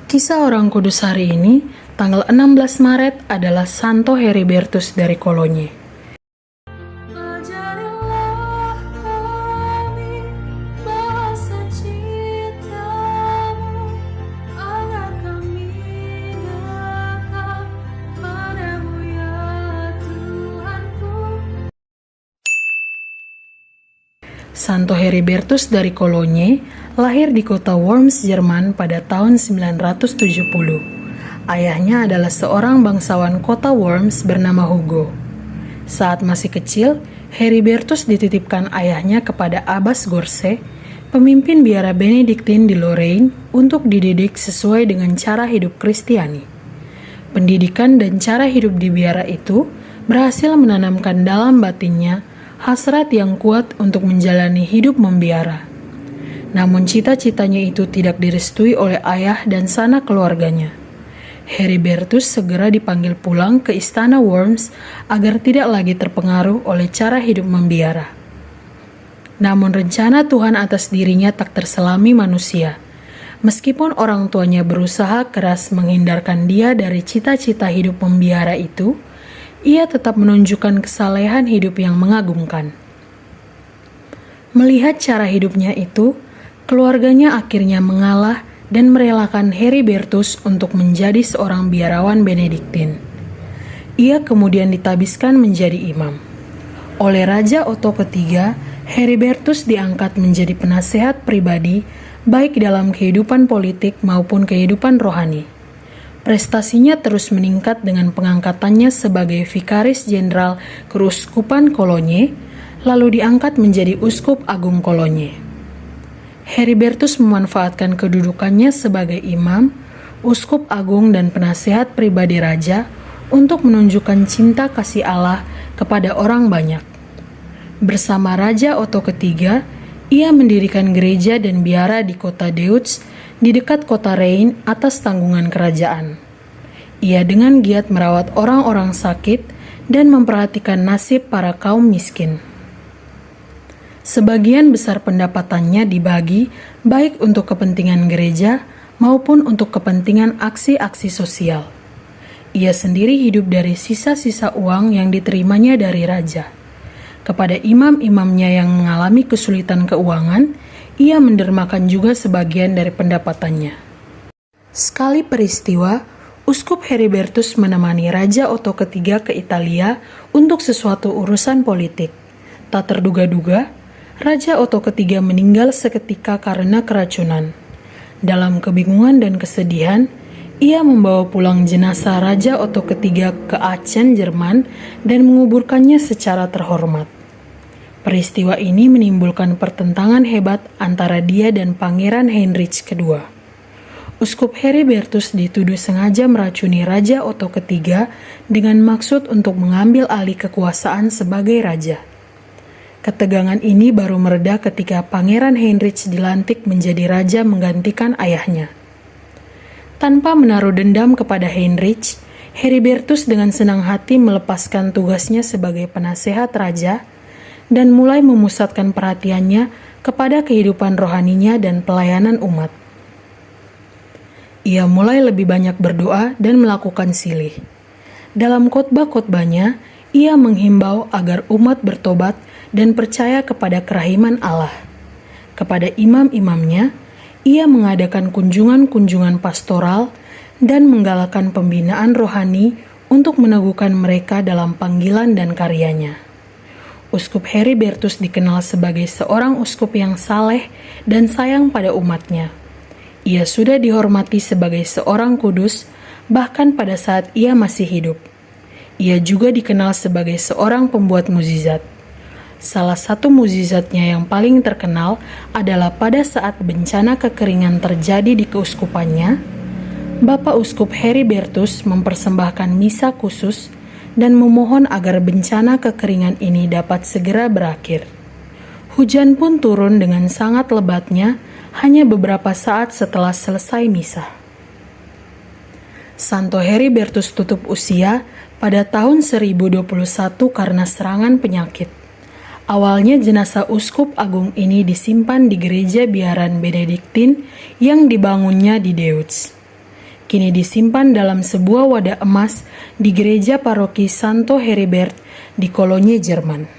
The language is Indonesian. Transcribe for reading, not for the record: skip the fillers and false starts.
Kisah orang kudus hari ini, tanggal 16 Maret adalah Santo Heribertus dari Cologne. Ajarilah kami bahasa cinta-Mu, agar kami dekat padamu ya Tuhanku. Santo Heribertus dari Cologne lahir di kota Worms, Jerman pada tahun 970. Ayahnya adalah seorang bangsawan kota Worms bernama Hugo. Saat masih kecil, Heribertus dititipkan ayahnya kepada Abbas Gorse, pemimpin biara Benediktin di Lorraine, untuk dididik sesuai dengan cara hidup Kristiani. Pendidikan dan cara hidup di biara itu berhasil menanamkan dalam batinnya hasrat yang kuat untuk menjalani hidup membiara. Namun cita-citanya itu tidak direstui oleh ayah dan sanak keluarganya. Heribertus segera dipanggil pulang ke istana Worms agar tidak lagi terpengaruh oleh cara hidup membiara. Namun rencana Tuhan atas dirinya tak terselami manusia. Meskipun orang tuanya berusaha keras menghindarkan dia dari cita-cita hidup membiara itu, ia tetap menunjukkan kesalehan hidup yang mengagumkan. Melihat cara hidupnya itu, keluarganya akhirnya mengalah dan merelakan Heribertus untuk menjadi seorang biarawan Benediktin. Ia kemudian ditabiskan menjadi imam. Oleh Raja Otto III, Heribertus diangkat menjadi penasehat pribadi baik dalam kehidupan politik maupun kehidupan rohani. Prestasinya terus meningkat dengan pengangkatannya sebagai Vikaris Jenderal Keuskupan Cologne, lalu diangkat menjadi Uskup Agung Cologne. Heribertus memanfaatkan kedudukannya sebagai imam, uskup agung dan penasehat pribadi raja untuk menunjukkan cinta kasih Allah kepada orang banyak. Bersama Raja Otto III, ia mendirikan gereja dan biara di kota Deutz di dekat kota Rhein atas tanggungan kerajaan. Ia dengan giat merawat orang-orang sakit dan memperhatikan nasib para kaum miskin. Sebagian besar pendapatannya dibagi baik untuk kepentingan gereja maupun untuk kepentingan aksi-aksi sosial. Ia sendiri hidup dari sisa-sisa uang yang diterimanya dari raja. Kepada imam-imamnya yang mengalami kesulitan keuangan, ia mendermakan juga sebagian dari pendapatannya. Sekali peristiwa, Uskup Heribertus menemani Raja Otto III ke Italia untuk sesuatu urusan politik. Tak terduga-duga, Raja Otto III meninggal seketika karena keracunan. Dalam kebingungan dan kesedihan, ia membawa pulang jenazah Raja Otto III ke Aachen, Jerman, dan menguburkannya secara terhormat. Peristiwa ini menimbulkan pertentangan hebat antara dia dan Pangeran Heinrich II. Uskup Heribertus dituduh sengaja meracuni Raja Otto III dengan maksud untuk mengambil alih kekuasaan sebagai raja. Ketegangan ini baru mereda ketika Pangeran Heinrich dilantik menjadi raja menggantikan ayahnya. Tanpa menaruh dendam kepada Heinrich, Heribertus dengan senang hati melepaskan tugasnya sebagai penasehat raja dan mulai memusatkan perhatiannya kepada kehidupan rohaninya dan pelayanan umat. Ia mulai lebih banyak berdoa dan melakukan silih. Dalam khotbah-khotbahnya, ia menghimbau agar umat bertobat dan percaya kepada kerahiman Allah. Kepada imam-imamnya, ia mengadakan kunjungan-kunjungan pastoral dan menggalakkan pembinaan rohani untuk meneguhkan mereka dalam panggilan dan karyanya. Uskup Heribertus dikenal sebagai seorang uskup yang saleh dan sayang pada umatnya. Ia sudah dihormati sebagai seorang kudus bahkan pada saat ia masih hidup. Ia juga dikenal sebagai seorang pembuat mukjizat. Salah satu mukjizatnya yang paling terkenal adalah pada saat bencana kekeringan terjadi di keuskupannya, Bapak Uskup Heribertus mempersembahkan misa khusus dan memohon agar bencana kekeringan ini dapat segera berakhir. Hujan pun turun dengan sangat lebatnya hanya beberapa saat setelah selesai misa. Santo Heribertus tutup usia pada tahun 1021 karena serangan penyakit. Awalnya jenazah Uskup Agung ini disimpan di gereja biaran Benediktin yang dibangunnya di Deutz. kini disimpan dalam sebuah wadah emas di gereja paroki Santo Heribert di Cologne, Jerman.